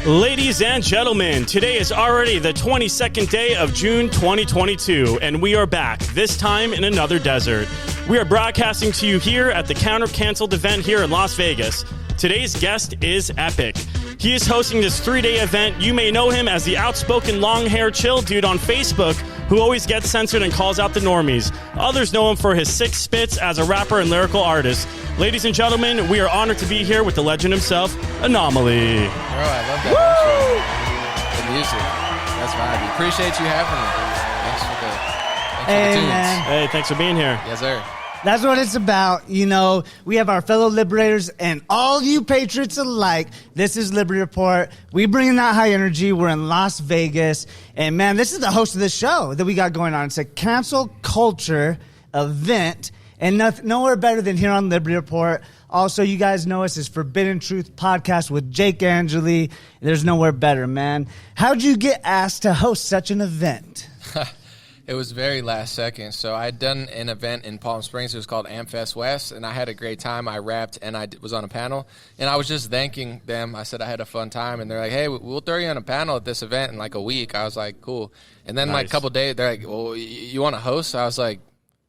Ladies and gentlemen, today is already the 22nd day of June 2022, and we are back, this time in another desert. We are broadcasting to you here at the Counter-Canceled event here in Las Vegas. Today's guest is Epic. He is hosting this 3-day event. You may know him as the outspoken long-haired chill dude on Facebook who always gets censored and calls out the normies. Others know him for his sick spits as a rapper and lyrical artist. Ladies and gentlemen, we are honored to be here with the legend himself, An0maly. Bro, I love that intro. The music. That's vibey. Appreciate you having me. Thanks for the tunes. Man. Hey, thanks for being here. Yes, sir. That's what it's about. You know, we have our fellow liberators and all you patriots alike. This is Liberty Report. We bring in that high energy. We're in Las Vegas. And, man, this is the host of this show that we got going on. It's a cancel culture event. And nowhere better than here on Liberty Report. Also, you guys know us as Forbidden Truth Podcast with Jake An0maly. There's nowhere better, man. How'd you get asked to host such an event? It was very last second. So I'd done an event in Palm Springs. It was called AmFest West, and I had a great time. I rapped, and I was on a panel. And I was just thanking them. I said I had a fun time. And they're like, hey, we'll throw you on a panel at this event in like a week. I was like, cool. And then like a couple of days, they're like, well, you want to host? I was like,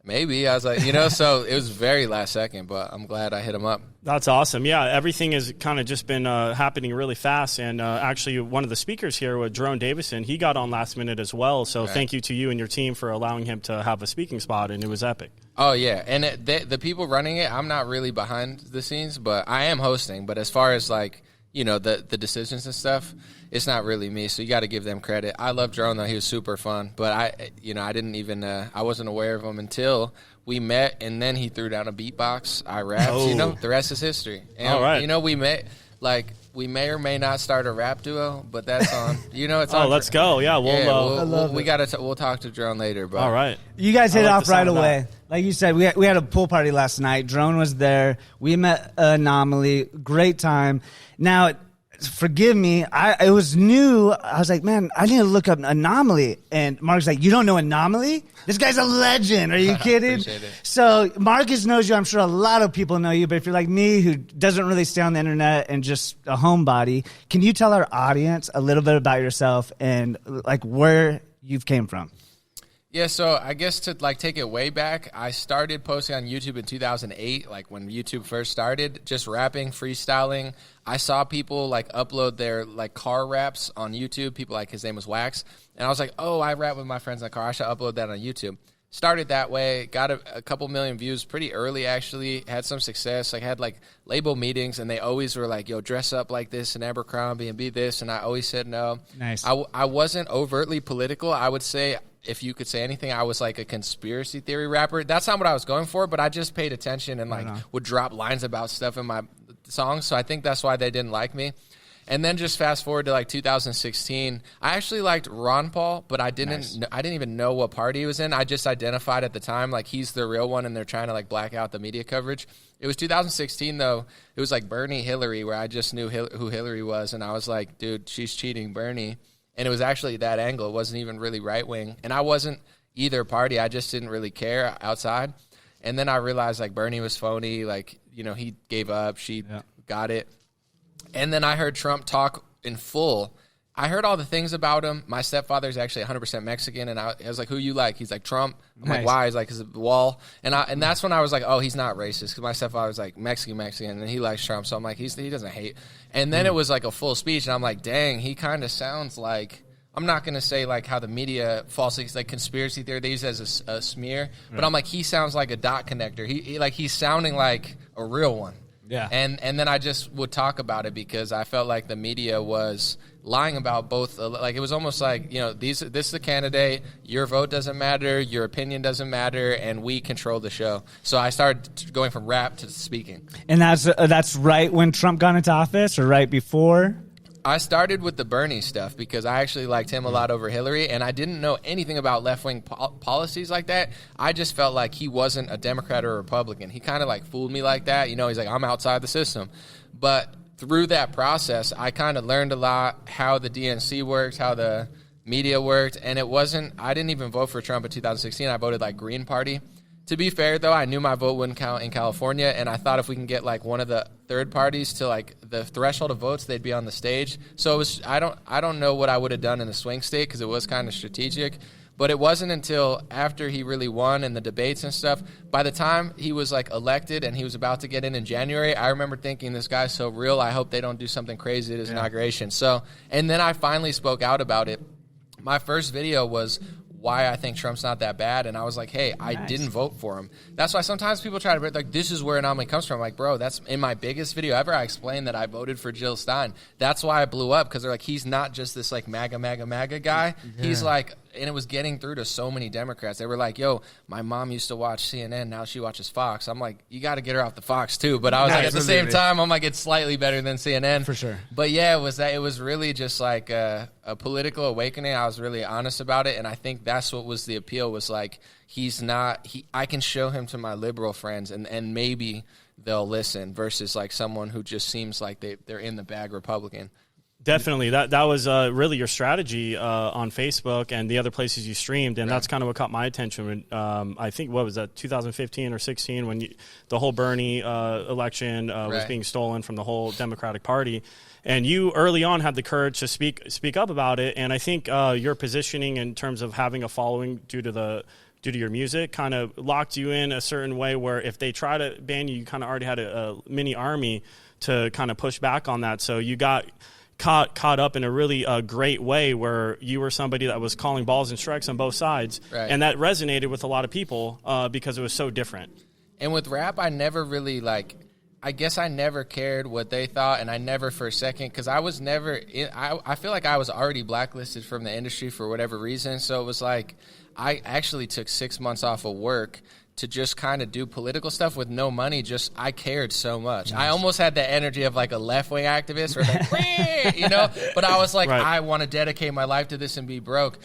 maybe. I was like, so it was very last second, but I'm glad I hit him up. That's awesome. Yeah, everything has kind of just been happening really fast. And actually, one of the speakers here with Jerone Davison, he got on last minute as well. So Thank you to you and your team for allowing him to have a speaking spot, and it was epic. Oh, yeah. And the people running it, I'm not really behind the scenes, but I am hosting. But as far as like, the decisions and stuff, it's not really me, so you got to give them credit. I love Jerone, though. He was super fun, but I didn't even, I wasn't aware of him until we met, and then he threw down a beatbox. I rapped, the rest is history. And, all right. We met, we may or may not start a rap duo, but that's on, it's on. Oh, let's go. Yeah, we'll talk to Jerone later. But. All right. You guys hit off right away. Like you said, we had a pool party last night. Jerone was there. We met An0maly. Great time. Now, forgive me, it was new. I was like, man, I need to look up An0maly. And Mark's like, you don't know An0maly? This guy's a legend. Are you kidding? Appreciate it. So Marcus knows you. I'm sure a lot of people know you. But if you're like me, who doesn't really stay on the internet and just a homebody, can you tell our audience a little bit about yourself and like where you've came from? Yeah, so I guess to take it way back, I started posting on YouTube in 2008, like when YouTube first started, just rapping, freestyling. I saw people upload their car raps on YouTube. People his name was Wax, and I was like, oh, I rap with my friends in the car. I should upload that on YouTube. Started that way, got a couple million views pretty early actually. Had some success. I had label meetings, and they always were like, yo, dress up like this in Abercrombie and be this, and I always said no. Nice. I wasn't overtly political. I would say, if you could say anything, I was a conspiracy theory rapper. That's not what I was going for, but I just paid attention and would drop lines about stuff in my songs. So I think that's why they didn't like me. And then just fast forward to 2016, I actually liked Ron Paul, but I didn't even know what party he was in. I just identified at the time he's the real one, and they're trying to black out the media coverage. It was 2016 though. It was Bernie Hillary, where I just knew who Hillary was, and I was like, dude, she's cheating Bernie. And it was actually that angle. It wasn't even really right-wing. And I wasn't either party. I just didn't really care outside. And then I realized, Bernie was phony. He gave up. She got it. And then I heard Trump talk in full. I heard all the things about him. My stepfather's actually 100% Mexican. And I was like, who you like? He's like, Trump. I'm like, why? He's like, because of the wall. And that's when I was like, oh, he's not racist. Because my stepfather's Mexican. And he likes Trump. So I'm like, he doesn't hate. And then it was a full speech. And I'm like, dang, he kind of sounds like, I'm not going to say how the media falsely, conspiracy theory, they use it as a smear. Right. But I'm like, he sounds like a dot connector. He's sounding like a real one. Yeah. And then I just would talk about it because I felt like the media was lying about both. It was almost this is the candidate, your vote doesn't matter, your opinion doesn't matter, and we control the show. So I started going from rap to speaking. And that's right when Trump got into office or right before? I started with the Bernie stuff because I actually liked him a lot over Hillary, and I didn't know anything about left-wing policies like that. I just felt like he wasn't a Democrat or a Republican. He kind of fooled me like that. He's like, I'm outside the system. But through that process, I kind of learned a lot how the DNC worked, how the media worked, and I didn't even vote for Trump in 2016. I voted Green Party To be fair, though, I knew my vote wouldn't count in California, and I thought if we can get like one of the third parties to like the threshold of votes, they'd be on the stage. So it was, I don't know what I would have done in a swing state because it was kind of strategic. But it wasn't until after he really won and the debates and stuff, by the time he was like elected and he was about to get in January, I remember thinking, this guy's so real, I hope they don't do something crazy at his inauguration. So, and then I finally spoke out about it. My first video was why I think Trump's not that bad, and I was like, hey, I didn't vote for him. That's why sometimes people try to be like, this is where An0maly comes from. I'm like, bro, that's in my biggest video ever. I explained that I voted for Jill Stein. That's why I blew up, because they're like, he's not just this like MAGA guy. Yeah. He's like, and it was getting through to so many Democrats. They were like, yo, my mom used to watch CNN, now she watches Fox. I'm like, you got to get her off the Fox too. But I was like, at the same time, I'm like, it's slightly better than CNN. For sure. But yeah, it was really just like a political awakening. I was really honest about it, and I think that's what was the appeal, was like, I can show him to my liberal friends, and maybe they'll listen, versus like someone who just seems like they're in the bag Republican. Definitely. That was really your strategy on Facebook and the other places you streamed, and that's kind of what caught my attention. When, I think, what was that, 2015 or 16, when the whole Bernie election was being stolen from the whole Democratic Party. And you early on had the courage to speak up about it, and I think your positioning in terms of having a following due to your music kind of locked you in a certain way where if they try to ban you, you kind of already had a mini army to kind of push back on that. So you got caught up in a really great way where you were somebody that was calling balls and strikes on both sides, and that resonated with a lot of people because it was so different. And with rap, I never really I guess I never cared what they thought, and I never for a second, because I was never I feel like I was already blacklisted from the industry for whatever reason. So it was like I actually took 6 months off of work to just kind of do political stuff with no money. Just, I cared so much. Nice. I almost had the energy of like a left-wing activist, where like, you know, but I was like, I want to dedicate my life to this and be broke,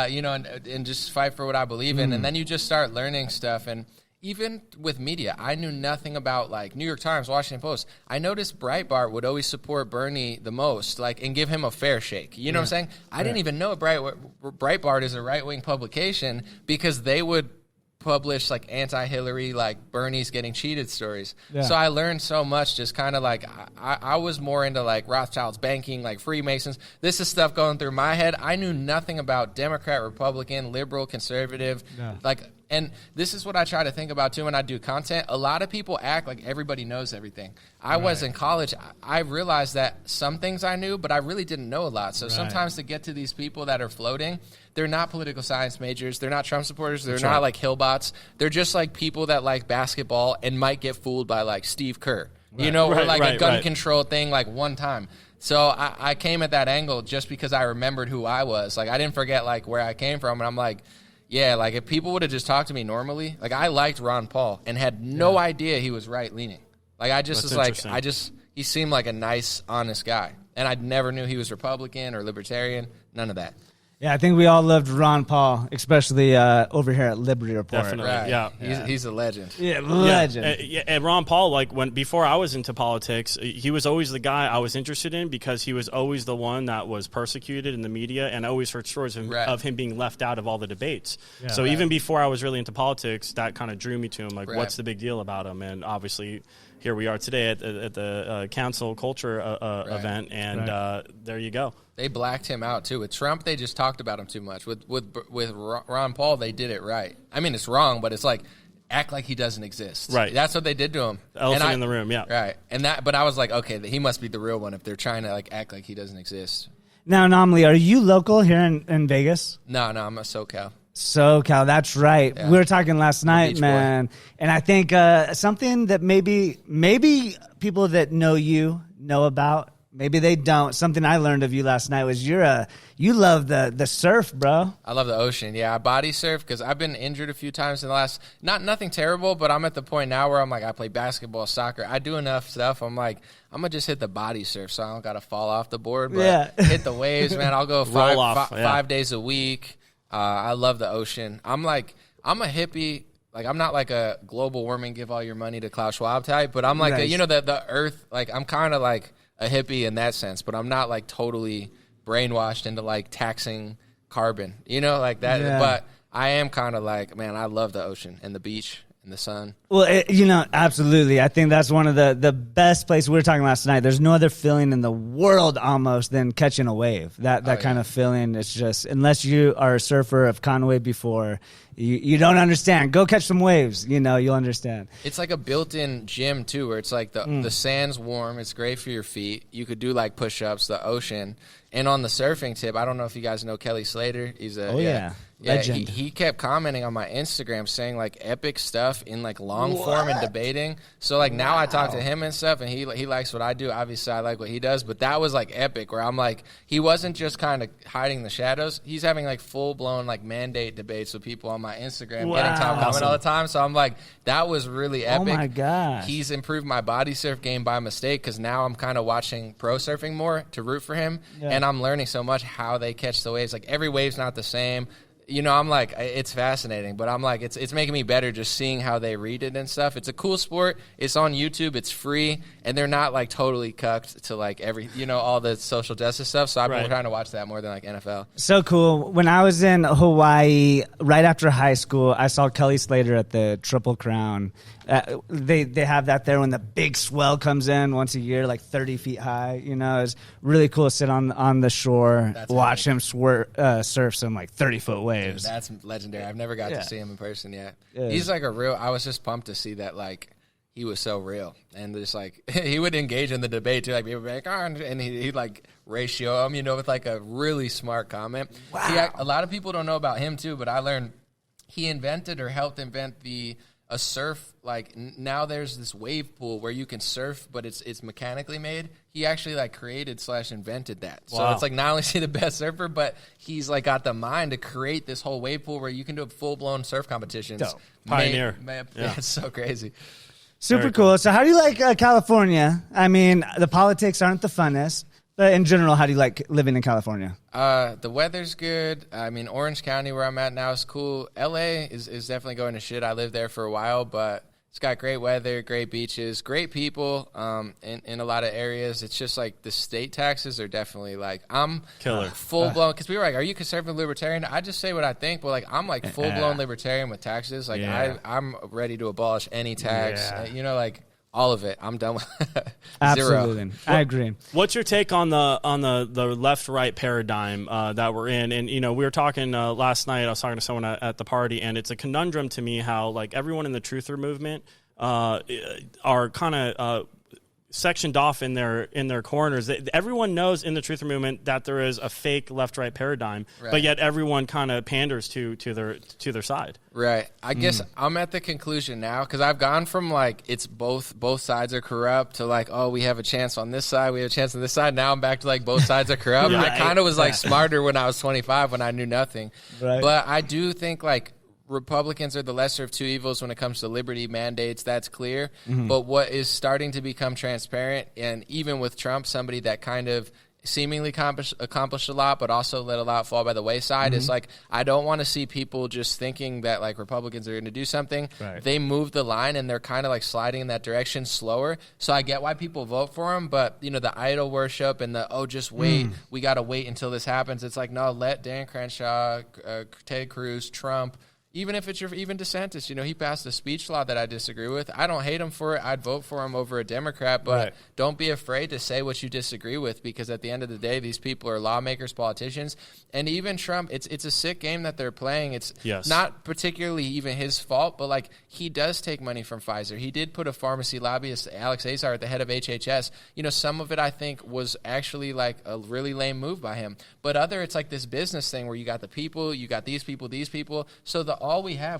you know, and just fight for what I believe in. And then you just start learning stuff. And even with media, I knew nothing about like New York Times, Washington Post. I noticed Breitbart would always support Bernie the most, like, and give him a fair shake. You know what I'm saying? I didn't even know Breitbart is a right-wing publication, because they would publish like anti-Hillary, like Bernie's getting cheated stories. So I learned so much, just kind of like I was more into like Rothschild's banking, like Freemasons. This is stuff going through my head. I knew nothing about Democrat, Republican, liberal, conservative, like. And this is what I try to think about, too, when I do content. A lot of people act like everybody knows everything. I was in college. I realized that some things I knew, but I really didn't know a lot. So sometimes to get to these people that are floating, they're not political science majors. They're not Trump supporters. They're not like Hillbots. They're just like people that like basketball and might get fooled by like Steve Kerr, you know, or like a gun control thing like one time. So I came at that angle just because I remembered who I was. Like, I didn't forget like where I came from. And I'm like, yeah, like if people would have just talked to me normally, like I liked Ron Paul and had no idea he was right-leaning. Like I just was like, he seemed like a nice, honest guy. And I never knew he was Republican or Libertarian, none of that. Yeah, I think we all loved Ron Paul, especially over here at Liberty Report. Definitely, He's a legend. Yeah, legend. And Ron Paul, like before I was into politics, he was always the guy I was interested in, because he was always the one that was persecuted in the media, and I always heard stories of him being left out of all the debates. Yeah, so even before I was really into politics, that kind of drew me to him. Like, what's the big deal about him? And obviously, here we are today at the cancel culture event, and there you go. They blacked him out too. With Trump, they just talked about him too much. With Ron Paul, they did it right. I mean, it's wrong, but it's like act like he doesn't exist. Right. That's what they did to him. Elephant in the room. Yeah. Right. But I was like, okay, he must be the real one if they're trying to like act like he doesn't exist. Now, An0maly, are you local here in Vegas? No, I'm a SoCal. SoCal, that's right. Yeah. We were talking last night, man, and I think something that maybe people that know you know about. Maybe they don't. Something I learned of you last night was you love the surf, bro. I love the ocean. Yeah, I body surf because I've been injured a few times in the last, nothing terrible, but I'm at the point now where I'm like, I play basketball, soccer. I do enough stuff. I'm like, I'm going to just hit the body surf so I don't got to fall off the board. But hit the waves, man. I'll go 5 days a week. I love the ocean. I'm a hippie. Like, I'm not like a global warming, give all your money to Klaus Schwab type, but I'm like, the earth, like, I'm kind of like a hippie in that sense, but I'm not like totally brainwashed into like taxing carbon, like that. Yeah. But I am kind of like, man, I love the ocean and the beach in the sun. Well, absolutely. I think that's one of the best places. We were talking last night. There's no other feeling in the world almost than catching a wave. That kind of feeling. It's just, unless you are a surfer, have caught a wave before, you don't understand. Go catch some waves. You'll understand. It's like a built-in gym too, where it's like the sand's warm. It's great for your feet. You could do like push-ups, the ocean. And on the surfing tip, I don't know if you guys know Kelly Slater. He's a legend. He kept commenting on my Instagram saying like epic stuff in like long form and debating. So like now I talk to him and stuff, and he likes what I do. Obviously, I like what he does. But that was like epic, where I'm like, he wasn't just kind of hiding the shadows. He's having like full-blown like mandate debates with people on my Instagram, getting top comment all the time. So I'm like, that was really epic. Oh my gosh. He's improved my body surf game by mistake, because now I'm kind of watching pro surfing more to root for him. And I'm learning so much how they catch the waves. Like every wave's not the same. I'm like, it's fascinating, but I'm like, it's making me better just seeing how they read it and stuff. It's a cool sport. It's on YouTube. It's free, and they're not like totally cucked to like all the social justice stuff. So I've been trying to watch that more than like NFL. So cool. When I was in Hawaii, right after high school, I saw Kelly Slater at the Triple Crown. They have that there when the big swell comes in once a year, like 30 feet high. It's really cool to sit on the shore, watch him surf some like 30-foot waves. Dude, that's legendary. I've never got to see him in person yet. He's like I was just pumped to see that, like, he was so real. And just like, he would engage in the debate too. Like, people would be like, and he'd like ratio him, with like a really smart comment. Wow. A lot of people don't know about him too, but I learned he invented or helped invent a surf, like now there's this wave pool where you can surf, but it's mechanically made. He actually like created / invented that. So it's like not only is he the best surfer, but he's like got the mind to create this whole wave pool where you can do full-blown surf competitions. Dope. Pioneer. It's so crazy. Super cool. So how do you like California? I mean, the politics aren't the funnest. But in general, how do you like living in California? The weather's good. I mean, Orange County, where I'm at now, is cool. LA is definitely going to shit. I lived there for a while, but it's got great weather, great beaches, great people in a lot of areas. It's just like the state taxes are definitely like, I'm killer. Full-blown, because we were like, are you conservative libertarian? I just say what I think, but like I'm like full-blown libertarian with taxes. Like I'm ready to abolish any tax. Like all of it. I'm done with Absolutely. I agree. What's your take on the left-right paradigm that we're in? And, we were talking last night. I was talking to someone at the party, and it's a conundrum to me how, like, everyone in the truther movement are kind of sectioned off in their corners. Everyone knows in the truther movement that there is a fake left-right paradigm, but yet everyone kind of panders to their side. Right. I guess I'm at the conclusion now, because I've gone from like it's both sides are corrupt to like, oh, we have a chance on this side, we have a chance on this side. Now I'm back to like both sides are corrupt. I kind of was like smarter when I was 25 when I knew nothing. Right. But I do think like Republicans are the lesser of two evils when it comes to liberty mandates. That's clear. But what is starting to become transparent, and even with Trump, somebody that kind of seemingly accomplished a lot, but also let a lot fall by the wayside, is like, I don't want to see people just thinking that like Republicans are going to do something. Right. They move the line, and they're kind of like sliding in that direction slower. So I get why people vote for him, but the idol worship and just wait, we got to wait until this happens. It's like, no, let Dan Crenshaw, Ted Cruz, Trump, even if it's even DeSantis, he passed a speech law that I disagree with. I don't hate him for it. I'd vote for him over a Democrat, but don't be afraid to say what you disagree with, because at the end of the day, these people are lawmakers, politicians, and even Trump. It's a sick game that they're playing. It's not particularly even his fault, but like he does take money from Pfizer. He did put a pharmacy lobbyist, Alex Azar, at the head of HHS. Some of it I think was actually like a really lame move by him, but it's like this business thing where you got the people, you got these people. So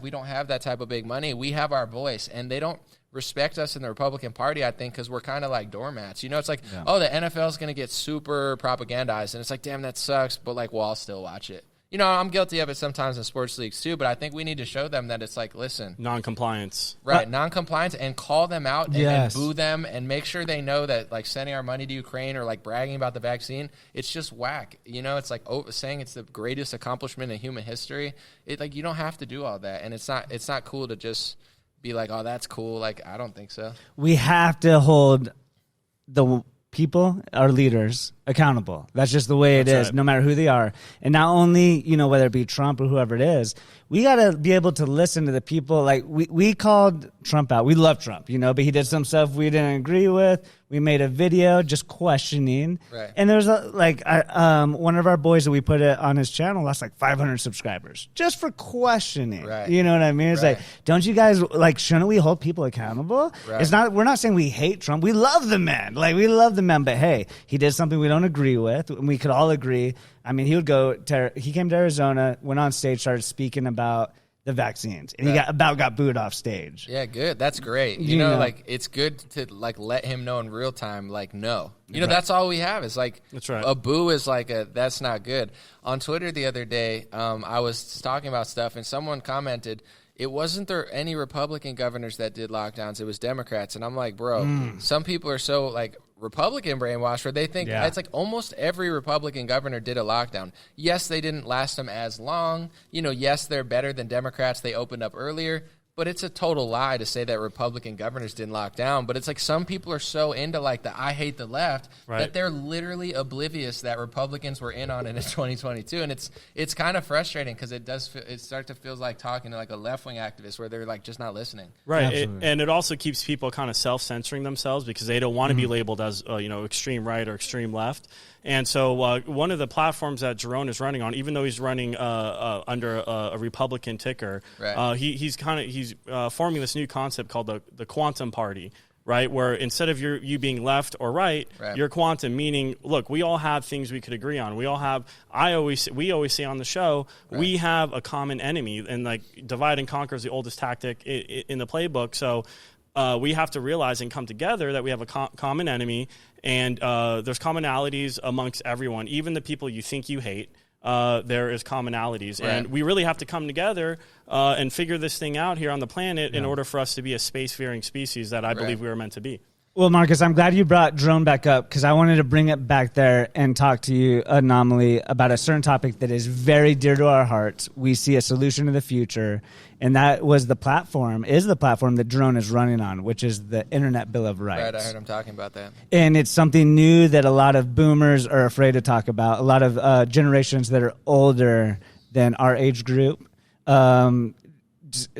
we don't have that type of big money. We have our voice, and they don't respect us in the Republican Party, I think, because we're kind of like doormats. It's like, oh, the NFL is going to get super propagandized, and it's like, damn, that sucks, but like, well, I'll still watch it. I'm guilty of it sometimes in sports leagues too, but I think we need to show them that it's like, listen. Non-compliance. Right, non-compliance, and call them out and boo them, and make sure they know that like sending our money to Ukraine or like bragging about the vaccine, it's just whack. It's like saying it's the greatest accomplishment in human history. It like, you don't have to do all that, and it's not cool to just be like, oh, that's cool. Like, I don't think so. We have to hold the people, our leaders, accountable. That's just the way it is, no matter who they are. And not only, whether it be Trump or whoever it is, we got to be able to listen to the people. Like, we called Trump out. We love Trump, but he did some stuff we didn't agree with. We made a video just questioning. Right. And there's one of our boys that we put it on his channel lost like 500 subscribers just for questioning. Right. You know what I mean? It's like, don't you guys, shouldn't we hold people accountable? Right. We're not saying we hate Trump. We love the man. We love the man. But hey, he did something we don't agree with. And we could all agree. I mean, he came to Arizona, went on stage, started speaking about the vaccines, and he got booed off stage. Yeah, good. That's great. It's good to let him know in real time. No, that's all we have. Is that's right. A boo is that's not good. On Twitter the other day, I was talking about stuff, and someone commented, it wasn't there any Republican governors that did lockdowns. It was Democrats, and I'm like, bro, some people are so Republican brainwashed where they think it's almost every Republican governor did a lockdown. Yes, they didn't last them as long. Yes, they're better than Democrats. They opened up earlier. But it's a total lie to say that Republican governors didn't lock down. But it's some people are so into the I hate the left that they're literally oblivious that Republicans were in on it in 2022. And it's kind of frustrating because it starts to feel like talking to a left-wing activist where they're just not listening. Right. And it also keeps people kind of self-censoring themselves because they don't want to be labeled as extreme right or extreme left. And so one of the platforms that Jerone is running on, even though he's running under a Republican ticker, he's forming this new concept called the quantum party, right? Where instead of you being left or right, you're quantum, meaning, look, we all have things we could agree on. We always say on the show, we have a common enemy, and divide and conquer is the oldest tactic in the playbook. So we have to realize and come together that we have a common enemy, and there's commonalities amongst everyone, even the people you think you hate. There is commonalities, and we really have to come together and figure this thing out here on the planet in order for us to be a space-faring species that I believe we were meant to be. Well, Marcus, I'm glad you brought Jerone back up because I wanted to bring it back there and talk to you, An0maly, about a certain topic that is very dear to our hearts. We see a solution to the future, and that is the platform that Jerone is running on, which is the Internet Bill of Rights. Right, I heard him talking about that. And it's something new that a lot of boomers are afraid to talk about, a lot of generations that are older than our age group.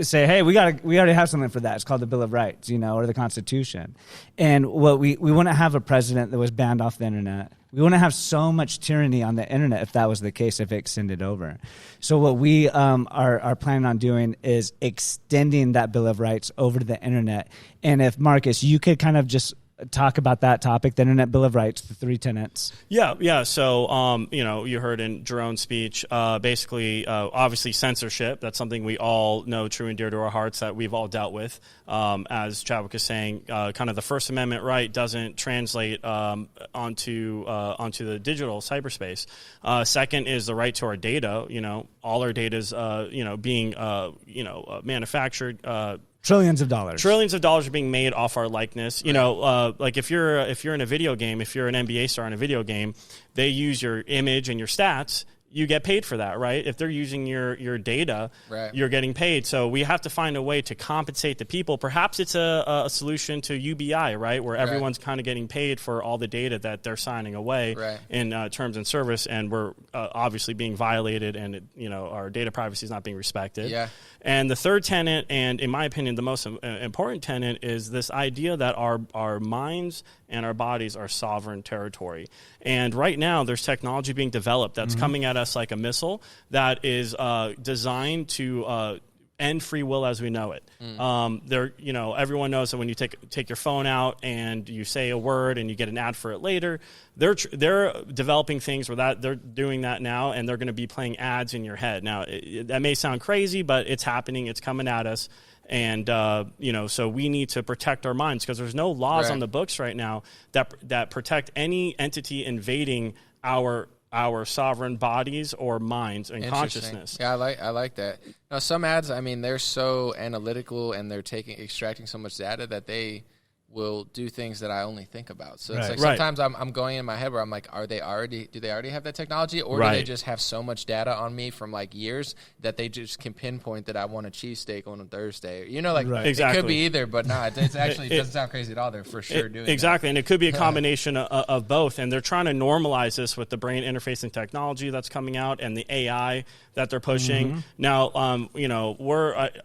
Say, hey, we already have something for that. It's called the Bill of Rights, or the Constitution. And what we wouldn't have a president that was banned off the internet. We wouldn't have so much tyranny on the internet if that was the case, if it extended over. So what we are planning on doing is extending that Bill of Rights over to the internet. And if, Marcus, you could kind of just talk about that topic, the Internet Bill of Rights, the 3 tenets. Yeah. So, you heard in Jerone's speech, basically, obviously censorship. That's something we all know true and dear to our hearts that we've all dealt with. As Chadwick is saying, kind of the First Amendment right doesn't translate onto the digital cyberspace. Second is the right to our data. All our data is, being, manufactured. Trillions of dollars are being made off our likeness. If you're in a video game, if you're an NBA star in a video game, they use your image and your stats. You get paid for that, right? If they're using your data, you're getting paid. So we have to find a way to compensate the people. Perhaps it's a solution to UBI, right, where everyone's kind of getting paid for all the data that they're signing away in terms and service, and we're obviously being violated, and our data privacy is not being respected. Yeah. And the third tenet, and in my opinion, the most important tenet, is this idea that our minds and our bodies are sovereign territory. And right now, there's technology being developed that's coming at us like a missile that is designed to end free will as we know it. Everyone knows that when you take your phone out and you say a word and you get an ad for it later, they're developing things where they're doing that now, and they're going to be playing ads in your head. Now, that may sound crazy, but it's happening. It's coming at us. And, so we need to protect our minds because there's no laws on the books right now that protect any entity invading our sovereign bodies or minds and consciousness. Yeah, I like that. Now, some ads, they're so analytical and they're extracting so much data that they will do things that I only think about. So it's Right. like sometimes I'm going in my head where I'm like, do they already have that technology, or do they just have so much data on me from like years that they just can pinpoint that I want a cheesesteak on a Thursday? You know, like it could be either, but no, it's actually it doesn't sound crazy at all. They're for sure doing exactly, that. and it could be a combination of both. And they're trying to normalize this with the brain interfacing technology that's coming out and the AI that they're pushing. Now, you know,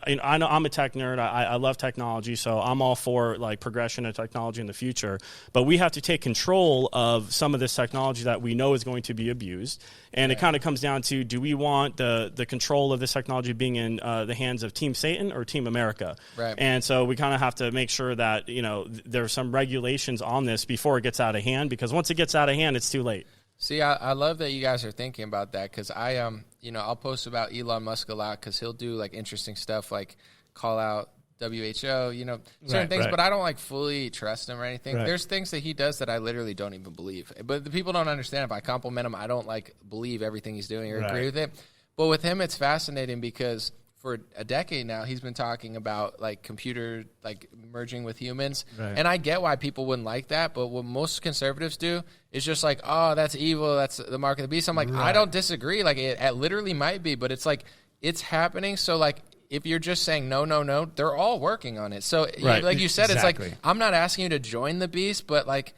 I know I'm a tech nerd. I love technology, so I'm all for like progression of technology in the future. But we have to take control of some of this technology that we know is going to be abused. And it kind of comes down to, do we want the control of this technology being in the hands of Team Satan or Team America? Right. And so we kind of have to make sure that, you know, there's some regulations on this before it gets out of hand, because once it gets out of hand, it's too late. See, I love that you guys are thinking about that, because you know, I'll post about Elon Musk a lot because he'll do like interesting stuff, like call out WHO, you know, certain things, but I don't like fully trust him or anything. There's things that he does that I literally don't even believe. But the people don't understand. If I compliment him, I don't like believe everything he's doing or agree with it. But with him, it's fascinating because for a decade now, he's been talking about like computer, like merging with humans. And I get why people wouldn't like that. But what most conservatives do is just like, oh, that's evil. That's the mark of the beast. I'm like, I don't disagree. Like it literally might be, but it's like, it's happening. So like, if you're just saying no, they're all working on it. So like you said, it's like, I'm not asking you to join the beast, but like,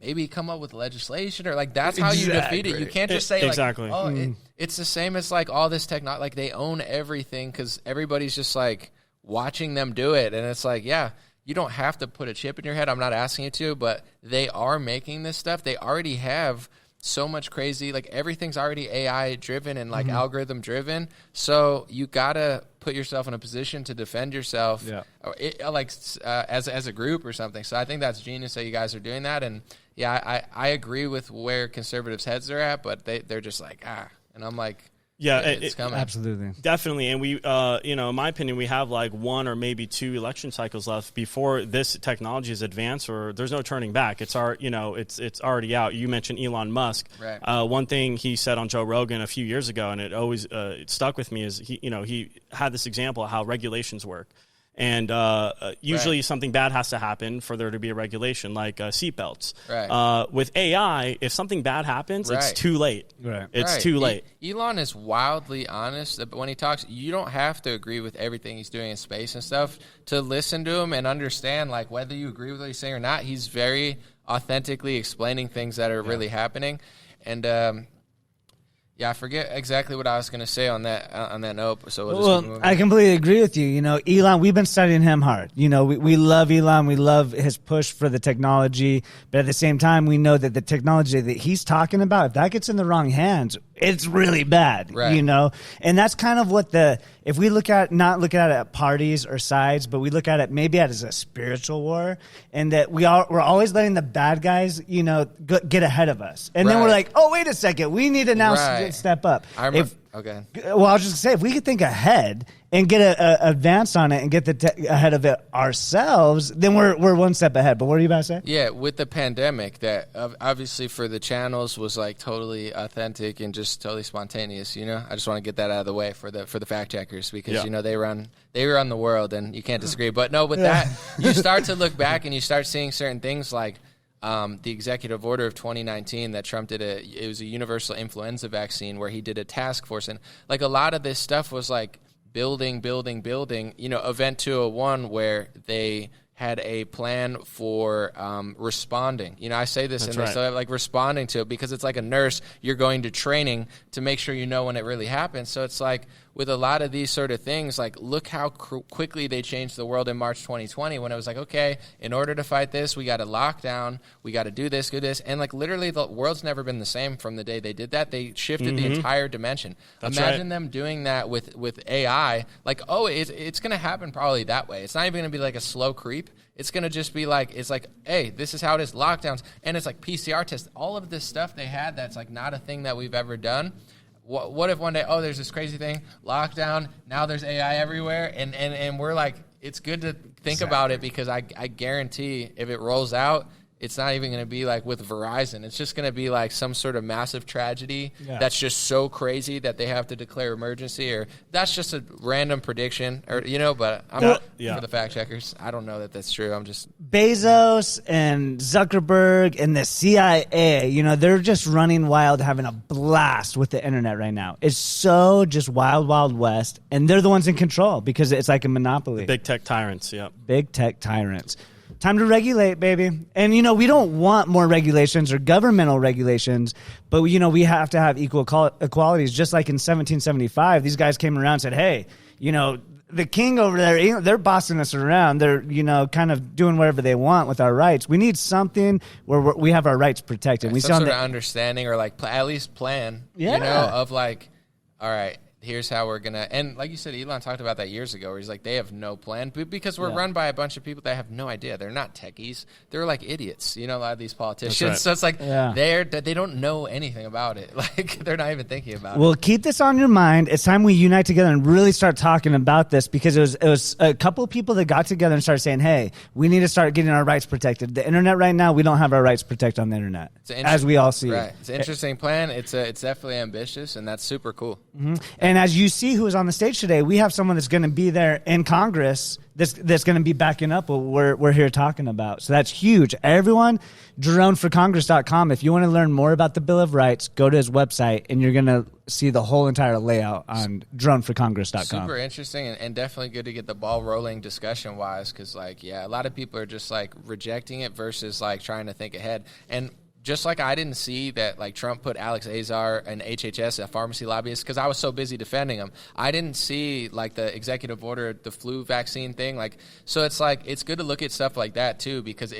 maybe come up with legislation, or like that's how you defeat it. You can't just say like, oh, it's the same as like all this technology. Like they own everything because everybody's just like watching them do it. And it's like, yeah, you don't have to put a chip in your head. I'm not asking you to, but they are making this stuff. They already have so much crazy, like everything's already AI driven and like algorithm driven. So you gotta put yourself in a position to defend yourself, as a group or something. So I think that's genius that you guys are doing that. And yeah, I agree with where conservatives' heads are at, but they're just like, and I'm like, it's coming. Absolutely. Definitely. And we, you know, in my opinion, we have like 1 or maybe 2 election cycles left before this technology is advanced, or there's no turning back. It's it's already out. You mentioned Elon Musk. Right. One thing he said on Joe Rogan a few years ago, and it always it stuck with me, is he had this example of how regulations work. And usually something bad has to happen for there to be a regulation, like seatbelts. Right. With AI, if something bad happens, it's too late. It's too late. Elon is wildly honest, but when he talks, you don't have to agree with everything he's doing in space and stuff to listen to him and understand, like, whether you agree with what he's saying or not. He's very authentically explaining things that are really happening. And I forget exactly what I was going to say on that note. So well, I completely agree with you. You know, Elon, we've been studying him hard. You know, we love Elon. We love his push for the technology. But at the same time, we know that the technology that he's talking about, if that gets in the wrong hands, it's really bad, you know? And that's kind of what if we not look at it at parties or sides, but we look at it maybe as a spiritual war, and that we're always letting the bad guys, you know, get ahead of us. And then we're like, oh, wait a second, we need to now step up. Okay. Well, I was just going to say, if we could think ahead and get a advance on it and get ahead of it ourselves, then we're one step ahead. But what are you about to say? Yeah, with the pandemic, that obviously for the channels was like totally authentic and just totally spontaneous. You know, I just want to get that out of the way for the fact checkers, because you know they run the world and you can't disagree. But no, with that, you start to look back and you start seeing certain things like the executive order of 2019 that Trump did. It was a universal influenza vaccine where he did a task force, and like a lot of this stuff was like building. You know, Event 201, where they had a plan for responding. You know, I say this like responding to it, because it's like a nurse. You're going to training to make sure you know when it really happens. So it's like with a lot of these sort of things, like look how quickly they changed the world in March 2020, when it was like, okay, in order to fight this, we got to lock down, we got to do this, and like literally the world's never been the same from the day they did that. They shifted the entire dimension. Imagine them doing that with AI. Like, oh, it's going to happen probably that way. It's not even going to be like a slow creep. It's going to just be like, it's like, hey, this is how it is, lockdowns, and it's like PCR tests, all of this stuff they had that's like not a thing that we've ever done. What if one day, oh, there's this crazy thing, lockdown, now there's AI everywhere, and we're like, it's good to think about it, because I guarantee if it rolls out, it's not even going to be like with Verizon. It's just going to be like some sort of massive tragedy that's just so crazy that they have to declare emergency, or that's just a random prediction, or but I'm not for the fact checkers. I don't know that that's true. I'm just Bezos and Zuckerberg and the CIA, they're just running wild, having a blast with the internet right now. It's so just wild, wild west, and they're the ones in control because it's like a monopoly. Big tech tyrants, Big tech tyrants. Time to regulate, baby. And, we don't want more regulations or governmental regulations, but, we have to have equal equalities. Just like in 1775, these guys came around and said, hey, the king over there, they're bossing us around. They're, kind of doing whatever they want with our rights. We need something where we have our rights protected. Some sort of understanding, or like at least plan, of like, all right, here's how we're going to, and like you said, Elon talked about that years ago, where he's like, they have no plan, because we're run by a bunch of people that have no idea. They're not techies. They're like idiots, a lot of these politicians. Right. So it's like, they don't know anything about it. Like, they're not even thinking about it. Well, keep this on your mind. It's time we unite together and really start talking about this, because it was a couple of people that got together and started saying, hey, we need to start getting our rights protected. The internet right now, we don't have our rights protected on the internet, as we all see. Right. It's an interesting plan. It's definitely ambitious, and that's super cool. Mm-hmm. And as you see who is on the stage today, we have someone that's going to be there in Congress that's going to be backing up what we're here talking about. So that's huge. Everyone, JeroneForCongress.com. If you want to learn more about the Bill of Rights, go to his website, and you're going to see the whole entire layout on JeroneForCongress.com. Super interesting, and definitely good to get the ball rolling discussion-wise, because, a lot of people are just, rejecting it versus, trying to think ahead. And just like I didn't see that, Trump put Alex Azar and HHS, a pharmacy lobbyist, because I was so busy defending him. I didn't see, the executive order, the flu vaccine thing. So it's it's good to look at stuff like that, too, because,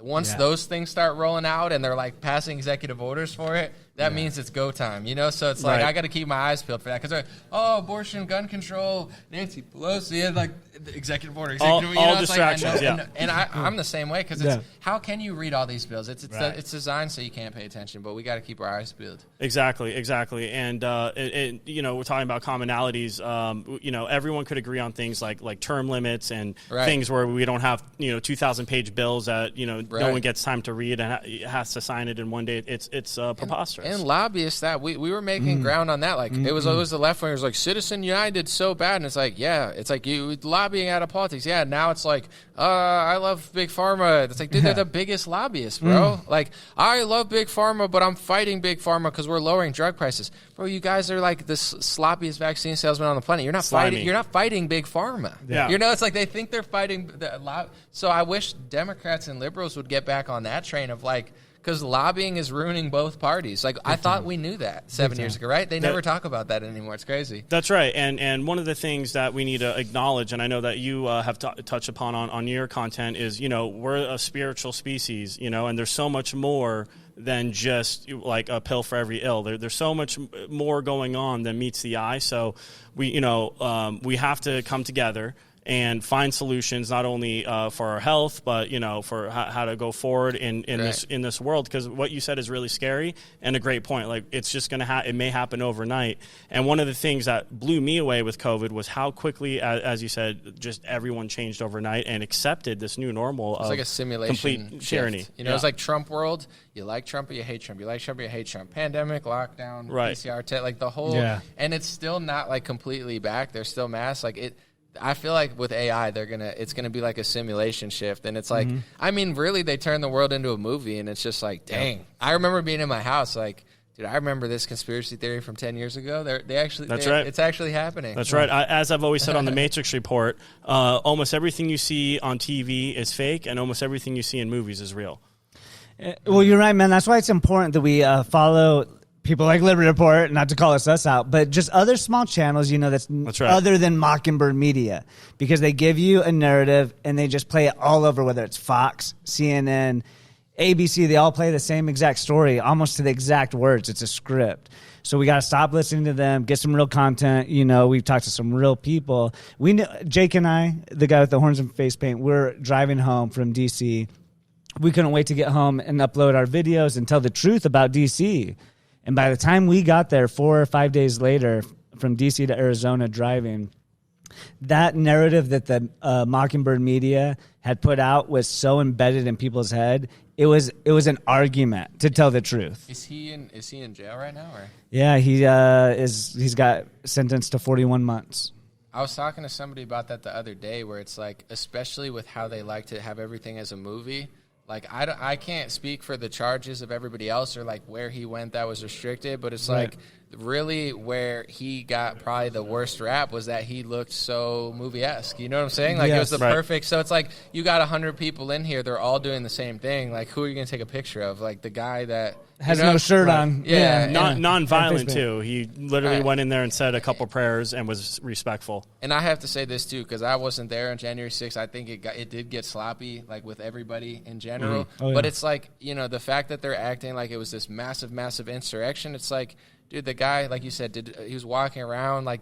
once those things start rolling out and they're, passing executive orders for it, that means it's go time, So it's I got to keep my eyes peeled for that, because abortion, gun control, Nancy Pelosi, and the executive order. All distractions, And I'm the same way, because it's how can you read all these bills? It's designed so you can't pay attention, but we got to keep our eyes peeled. Exactly. And we're talking about commonalities. Everyone could agree on things like term limits and things where we don't have 2,000-page bills that no one gets time to read and has to sign it in one day. It's preposterous. And lobbyists, that we were making ground on that. It was always the left wingers Citizen United so bad, and it's you lobbying out of politics. Yeah, now it's I love Big Pharma. It's dude, they're the biggest lobbyists, bro. I love Big Pharma, but I'm fighting Big Pharma because we're lowering drug prices. Bro, you guys are the sloppiest vaccine salesman on the planet. You're not fighting. You're not fighting Big Pharma. Yeah. It's they think they're fighting So I wish Democrats and liberals would get back on that train of because lobbying is ruining both parties. I thought we knew that 7 years ago, right? They never talk about that anymore. It's crazy. That's right. And one of the things that we need to acknowledge, and I know that you have touched upon on your content, is, we're a spiritual species, and there's so much more than just a pill for every ill. There's so much more going on than meets the eye. So we have to come together and find solutions not only for our health, but for how to go forward in this world. Because what you said is really scary and a great point. It's just gonna it may happen overnight. And one of the things that blew me away with COVID was how quickly, as you said, just everyone changed overnight and accepted this new normal. It's a simulation complete tyranny. It's like Trump world. You like Trump or you hate Trump. You like Trump or you hate Trump. Pandemic, lockdown, PCR test, the whole. Yeah. And it's still not completely back. There's still masks. I feel with AI, it's gonna be a simulation shift, and it's really they turn the world into a movie, and it's just dang. I remember being in my house, dude, I remember this conspiracy theory from 10 years ago. That's right. It's actually happening. That's right. As I've always said on the Matrix Report, almost everything you see on TV is fake, and almost everything you see in movies is real. Well, you're right, man. That's why it's important that we follow people like Liberty Report, not to call us out, but just other small channels, that's right, other than Mockingbird Media, because they give you a narrative and they just play it all over, whether it's Fox, CNN, ABC, they all play the same exact story, almost to the exact words. It's a script. So we got to stop listening to them, get some real content. We've talked to some real people. We know, Jake and I, the guy with the horns and face paint, we're driving home from D.C. We couldn't wait to get home and upload our videos and tell the truth about D.C., and by the time we got there 4 or 5 days later from D.C. to Arizona driving, that narrative that the Mockingbird Media had put out was so embedded in people's head. It was an argument, to tell the truth. Is he in jail right now? Or? Yeah, he's got sentenced to 41 months. I was talking to somebody about that the other day, where it's like, especially with how they like to have everything as a movie. Like, I can't speak for the charges of everybody else or, like, where he went that was restricted, but it's like really where he got probably the worst rap was that he looked so movie-esque. You know what I'm saying? Like, it was the perfect. So it's like you got 100 people in here. They're all doing the same thing. Like, who are you going to take a picture of? Like, the guy that has no shirt on. Yeah. Non-violent, too. He literally went in there and said a couple prayers and was respectful. And I have to say this, too, because I wasn't there on January 6th. I think it did get sloppy, like, with everybody in general. But it's like, the fact that they're acting like it was this massive, massive insurrection, it's like, dude, the guy, like you said, he was walking around, like,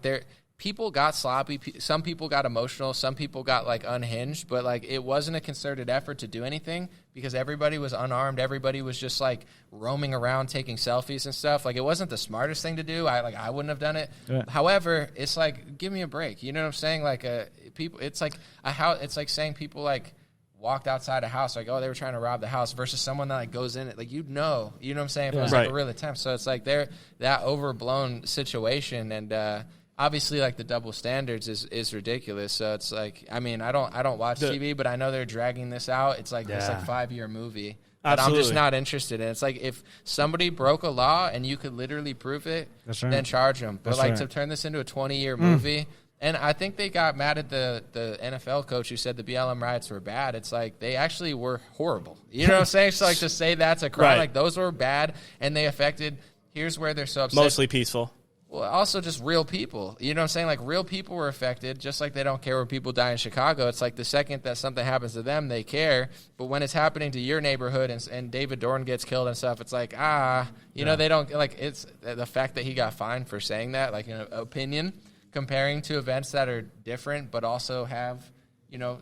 people got sloppy. Some people got emotional. Some people got, like, unhinged. But, like, it wasn't a concerted effort to do anything because everybody was unarmed. Everybody was just, like, roaming around taking selfies and stuff. Like, it wasn't the smartest thing to do. I wouldn't have done it. Yeah. However, it's like, give me a break. You know what I'm saying? Like, people. It's like saying people, like, walked outside a house, like, oh, they were trying to rob the house, versus someone that, like, goes in it, like, you know what I'm saying, if it was like a real attempt. So it's like that overblown situation, and obviously, like, the double standards is ridiculous. So it's like, I mean, I don't watch TV, but I know they're dragging this out. It's like this, like, 5-year movie that I'm just not interested in. It's like, if somebody broke a law and you could literally prove it, then charge them. But to turn this into a 20-year movie. And I think they got mad at the NFL coach who said the BLM riots were bad. It's like, they actually were horrible. You know what I'm saying? So, like, to say that's a crime, like, those were bad, and they affected, here's where they're so upset. Mostly peaceful. Well, also just real people. You know what I'm saying? Like, real people were affected, just like they don't care when people die in Chicago. It's like the second that something happens to them, they care. But when it's happening to your neighborhood and David Dorn gets killed and stuff, it's like, you know, they don't, like, it's the fact that he got fined for saying that, like, an opinion, comparing to events that are different but also have,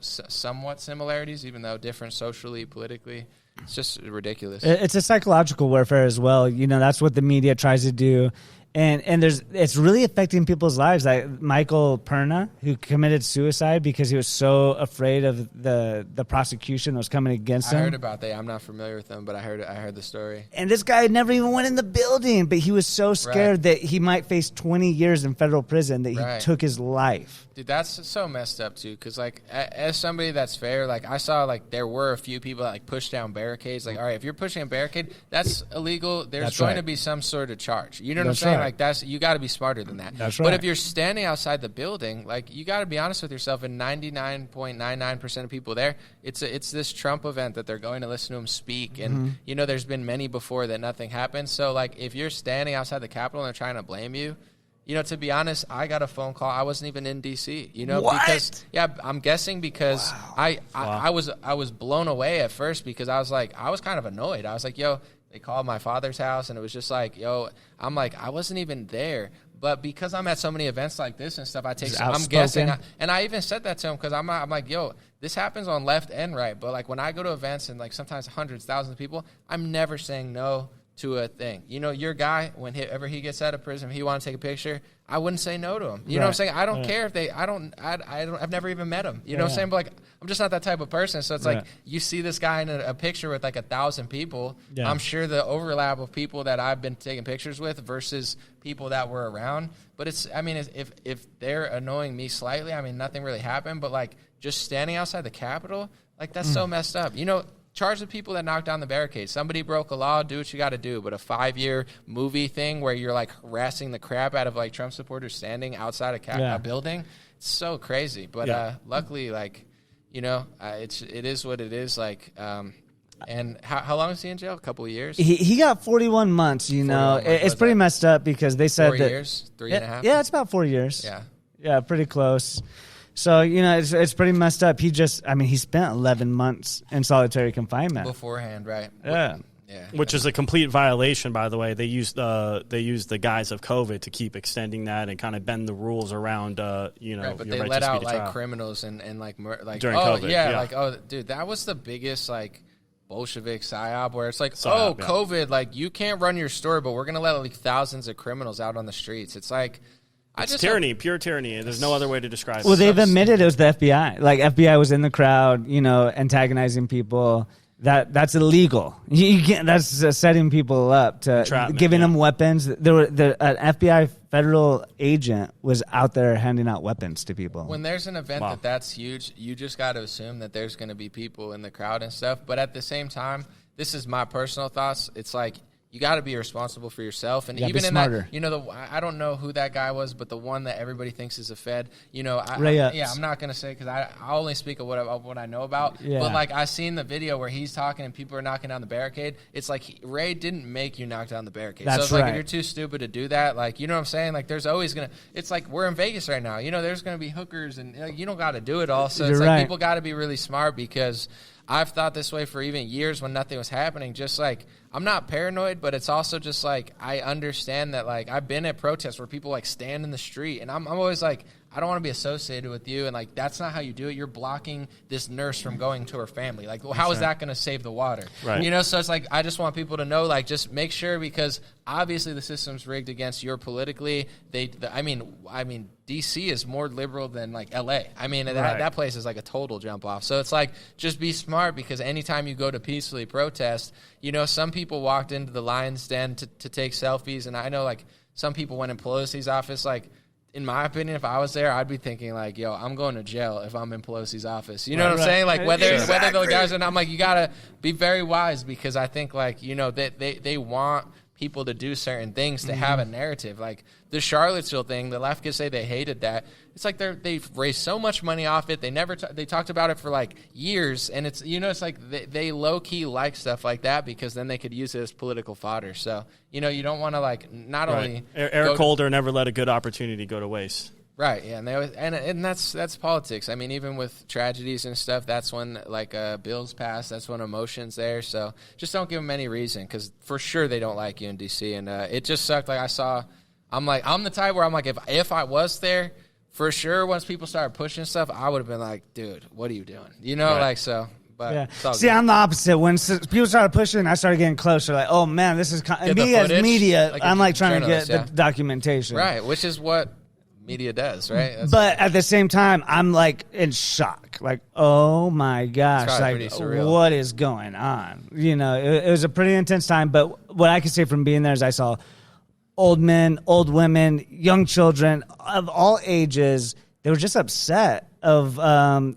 somewhat similarities, even though different socially, politically. It's just ridiculous. It's a psychological warfare as well. That's what the media tries to do. And it's really affecting people's lives. Like Michael Perna, who committed suicide because he was so afraid of the prosecution that was coming against him. I heard about that. I'm not familiar with them, but I heard the story. And this guy never even went in the building, but he was so scared that he might face 20 years in federal prison that he took his life. Dude, that's so messed up, too, because, like, as somebody that's fair, like, I saw, like, there were a few people that, like, pushed down barricades. Like, all right, if you're pushing a barricade, that's illegal. There's going to be some sort of charge. You know what I'm saying? Like, you got to be smarter than that. But if you're standing outside the building, like, you got to be honest with yourself, and 99.99% of people there, it's this Trump event that they're going to listen to him speak. And, there's been many before that nothing happened. So, like, if you're standing outside the Capitol and they're trying to blame you, to be honest, I got a phone call. I wasn't even in D.C. What? Because I'm guessing because I was blown away at first because I was kind of annoyed. I was like, yo, they called my father's house and it was just like, yo, I'm like, I wasn't even there. But because I'm at so many events like this and stuff, I'm guessing. And I even said that to him because I'm like, yo, this happens on left and right. But, like, when I go to events and, like, sometimes hundreds, thousands of people, I'm never saying no to a thing. Your guy, whenever he gets out of prison, if he wants to take a picture, I wouldn't say no to him. You know what I'm saying? I don't care if I've never even met him. You know what I'm saying? But, like, I'm just not that type of person. So it's like, you see this guy in a picture with, like, 1,000 people. Yeah. I'm sure the overlap of people that I've been taking pictures with versus people that were around. But if they're annoying me slightly, nothing really happened. But, like, just standing outside the Capitol, like, that's so messed up. Charge the people that knocked down the barricades. Somebody broke a law, do what you got to do. But a 5-year movie thing where you're, like, harassing the crap out of, like, Trump supporters standing outside a building, it's so crazy. But luckily, like, it is what it is. Like, and how long is he in jail? A couple of years? He got 41 months, It's pretty messed up because they said 4 years? 3.5? Yeah, it's about 4 years. Yeah. Yeah, pretty close. So, it's pretty messed up. He spent 11 months in solitary confinement. Beforehand, right? Yeah. Yeah. Which is a complete violation, by the way. They used the guise of COVID to keep extending that and kind of bend the rules around, Right, but your they right let to out, speedy like, trial. criminals and like during COVID. Yeah, like, dude, that was the biggest, like, Bolshevik psyop where it's like, psyop, COVID, like, you can't run your store, but we're going to let, like, thousands of criminals out on the streets. It's like, It's tyranny, pure tyranny. There's no other way to describe it. Well, they've admitted it was the FBI. Like, FBI was in the crowd, antagonizing people. That's illegal. You can't. That's setting people up to giving them weapons. An FBI federal agent was out there handing out weapons to people. When there's an event that's huge, you just got to assume that there's going to be people in the crowd and stuff. But at the same time, this is my personal thoughts. It's like, you got to be responsible for yourself, and even in that, I don't know who that guy was, but the one that everybody thinks is a Fed, I'm not gonna say because I only speak of what I know about. Yeah. But like, I seen the video where he's talking and people are knocking down the barricade. It's like Ray didn't make you knock down the barricade. That's so it's like, if you're too stupid to do that, like, you know what I'm saying? Like, there's always gonna. It's like we're in Vegas right now. There's gonna be hookers, and you don't got to do it all. So it's like people got to be really smart, because I've thought this way for even years when nothing was happening. Just like, I'm not paranoid, but it's also just like, I understand that, like, I've been at protests where people like stand in the street, and I'm always like, I don't want to be associated with you, and like, that's not how you do it. You're blocking this nurse from going to her family. Like, well, how is that going to save the water? Right. So it's like, I just want people to know, like, just make sure, because obviously the system's rigged against you politically. I mean, DC is more liberal than like LA. I mean, that place is like a total jump off. So it's like, just be smart, because anytime you go to peacefully protest, some people walked into the lion's den to take selfies, and I know like some people went in Pelosi's office. Like, in my opinion, if I was there, I'd be thinking like, yo, I'm going to jail if I'm in Pelosi's office. You know what I'm saying? Like, whether the guys, and I'm like, you gotta be very wise, because I think like, they want people to do certain things to have a narrative. Like the Charlottesville thing, the left could say they hated that. It's like they've raised so much money off it. They never they talked about it for like years, and it's it's like they low key like stuff like that, because then they could use it as political fodder. So you don't want to like only Eric Holder never let a good opportunity go to waste. Right, yeah, and they always, and that's politics. I mean, even with tragedies and stuff, that's when like bills pass. That's when emotion's there. So just don't give them any reason, because for sure they don't like you in DC. And it just sucked. Like I'm the type where I'm like, if I was there, for sure, once people started pushing stuff, I would have been like, dude, what are you doing? Like so. But yeah. See, I'm the opposite. When people started pushing, I started getting closer. Like, oh man, this is me as media. Like, I'm like trying to get the documentation. Right, which is what media does, right? But at the same time, I'm like in shock. Like, oh my gosh, like what is going on? It was a pretty intense time. But what I can say from being there is I saw old men, old women, young children of all ages. They were just upset of,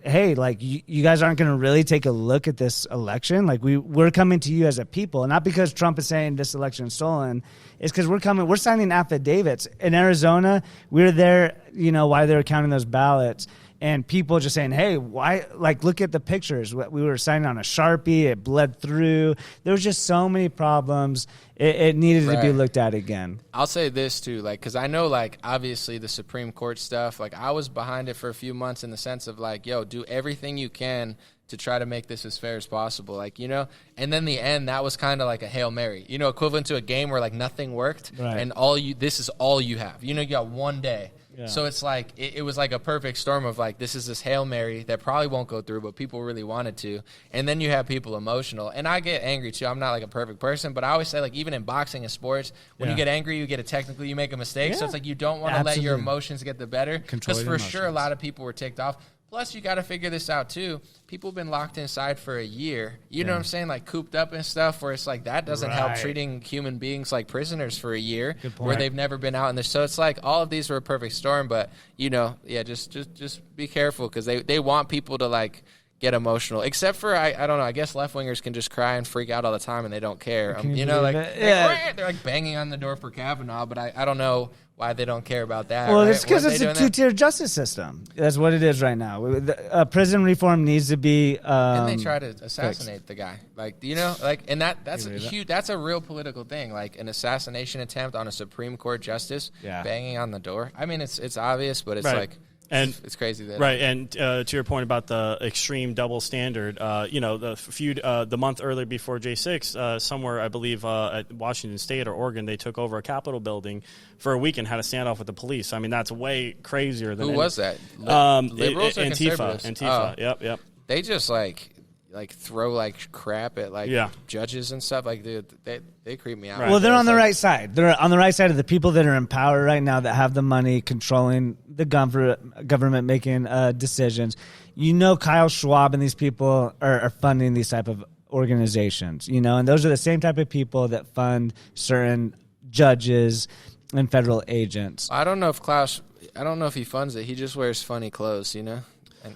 hey, like you guys aren't going to really take a look at this election. Like we're coming to you as a people, not because Trump is saying this election is stolen. It's because we're signing affidavits. In Arizona, we were there, while they were counting those ballots, and people just saying, hey, why, like, look at the pictures. We were signing on a Sharpie. It bled through. There was just so many problems. It needed to be looked at again. I'll say this, too, like, because I know, like, obviously the Supreme Court stuff, like, I was behind it for a few months in the sense of, like, yo, do everything you can to try to make this as fair as possible, like, and then the end, that was kind of like a Hail Mary, equivalent to a game where like nothing worked, and this is all you have, you got one day. Yeah. So it's like, it was like a perfect storm of like, this is this Hail Mary that probably won't go through, but people really wanted to. And then you have people emotional. And I get angry too. I'm not like a perfect person, but I always say, like, even in boxing and sports, when you get angry, you get it technically, you make a mistake. Yeah. So it's like, you don't want to let your emotions get the better. Because for sure, a lot of people were ticked off. Plus, you got to figure this out, too. People have been locked inside for a year. You know what I'm saying? Like, cooped up and stuff, where it's like, that doesn't help treating human beings like prisoners for a year, where they've never been out in this. So it's like, all of these were a perfect storm. But, just be careful, because they want people to, like, get emotional. Except for, I don't know, I guess left-wingers can just cry and freak out all the time, and they don't care. They're, like, banging on the door for Kavanaugh, but I don't know why they don't care about that. Well, it's because it's a two-tier justice system. That's what it is right now. Prison reform needs to be and they try to assassinate the guy. Like, and that's huge. That's a real political thing. Like an assassination attempt on a Supreme Court justice banging on the door. I mean, it's obvious, but it's like... And it's crazy that and to your point about the extreme double standard, the month earlier before J6, somewhere I believe at Washington State or Oregon, they took over a Capitol building for a week and had a standoff with the police. I mean, that's way crazier than was that? Liberals or Antifa. Conservatives? Yep. They just like like throw like crap at like judges and stuff. Like, dude, they creep me out. Well, they're on the right side. They're on the right side of the people that are in power right now, that have the money, controlling the government, making decisions. You know, Kyle Schwab and these people are funding these type of organizations, you know, and those are the same type of people that fund certain judges and federal agents. I don't know if he funds it. He just wears funny clothes, you know.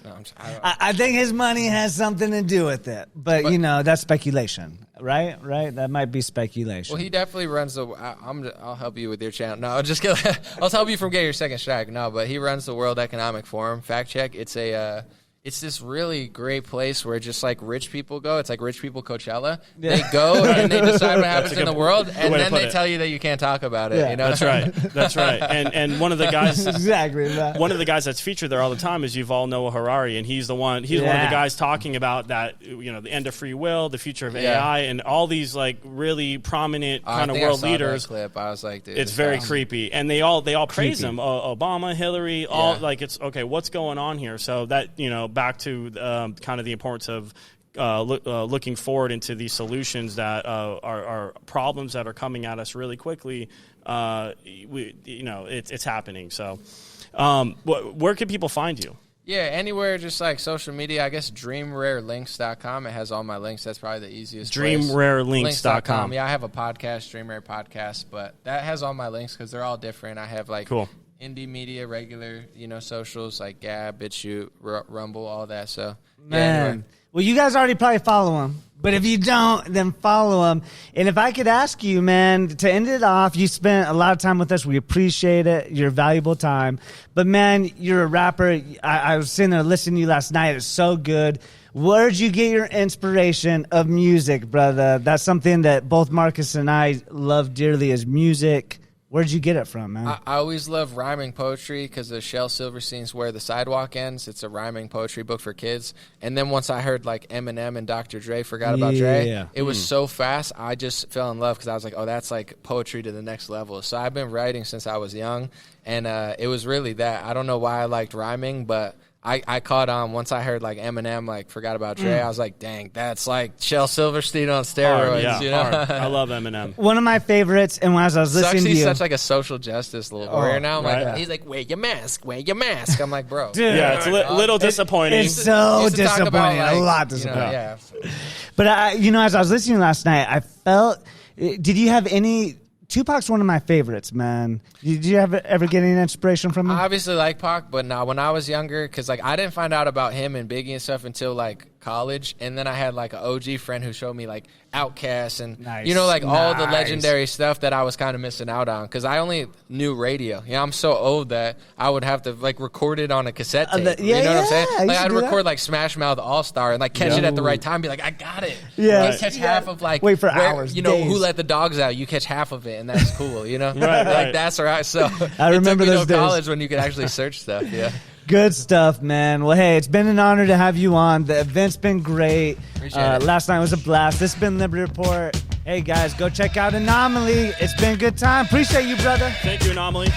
No, I think his money has something to do with it, but you know, that's speculation, right? That might be speculation. Well, he definitely runs the. I'll help you with your channel. No, just kidding. I'll help you from getting your second strike. No, but he runs the World Economic Forum. Fact check. It's this really great place where just like rich people go. It's like rich people Coachella. Yeah. They go and they decide what happens in the world, and then they tell you that you can't talk about it. Yeah. You know? That's right. And one of the guys, exactly. One of the guys that's featured there all the time is Yuval Noah Harari, and he's one of the guys talking about that. You know, the end of free will, the future of AI, and all these like really prominent kind of world leaders. That clip. I was like, dude, it's very creepy, and they all praise him. Obama, Hillary, all like it's okay. What's going on here? So that, you know, back to kind of the importance of looking forward into these solutions that are problems that are coming at us really quickly. It's happening. So, where can people find you? Yeah, anywhere, just like social media. I guess DreamRareLinks.com. It has all my links. That's probably the easiest DreamRareLinks.com. Yeah, I have a podcast, Dream Rare Podcast, but that has all my links because they're all different. I have like indie media, regular, you know, socials like Gab, BitChute, Rumble, all that. So, man. Well, you guys already probably follow him. But if you don't, then follow him. And if I could ask you, man, to end it off, you spent a lot of time with us. We appreciate it. Your valuable time. But, man, you're a rapper. I was sitting there listening to you last night. It's so good. Where'd you get your inspiration of music, brother? That's something that both Marcus and I love dearly, is music. Where'd you get it from, man? I always love rhyming poetry because of Shel Silverstein's Where the Sidewalk Ends. It's a rhyming poetry book for kids. And then once I heard like Eminem and Dr. Dre, Forgot About Dre, it was so fast, I just fell in love because I was like, oh, that's like poetry to the next level. So I've been writing since I was young, and it was really that. I don't know why I liked rhyming, but I caught on once I heard like Eminem, like Forgot About Dre. I was like, dang, that's like Shel Silverstein on steroids. You know? I love Eminem. One of my favorites, and when I was listening to you, he's such like a social justice little warrior now. He's like, wear your mask. I'm like, bro. Dude, it's a little disappointing. It's so disappointing. About, like, a lot disappointing. But as I was listening last night, I felt. Did you have any? Tupac's one of my favorites, man. Did you ever get any inspiration from him? I obviously like Pac, but when I was younger, because like I didn't find out about him and Biggie and stuff until like college, and then I had like an OG friend who showed me like Outkast and all the legendary stuff that I was kind of missing out on because I only knew radio. I'm so old that I would have to like record it on a cassette tape. You know what I'm saying? Like I'd record like Smash Mouth All Star and like catch it at the right time, be like, I got it. Yeah, catch half of like wait for hours. You know, days. Who let the dogs out? You catch half of it, and that's cool. You know, like that's all right. So I remember those days. College when you could actually search stuff. Yeah. Good stuff, man. Well, hey, it's been an honor to have you on. The event's been great. Last night was a blast. This has been Liberty Report. Hey, guys, go check out An0maly. It's been a good time. Appreciate you, brother. Thank you, An0maly.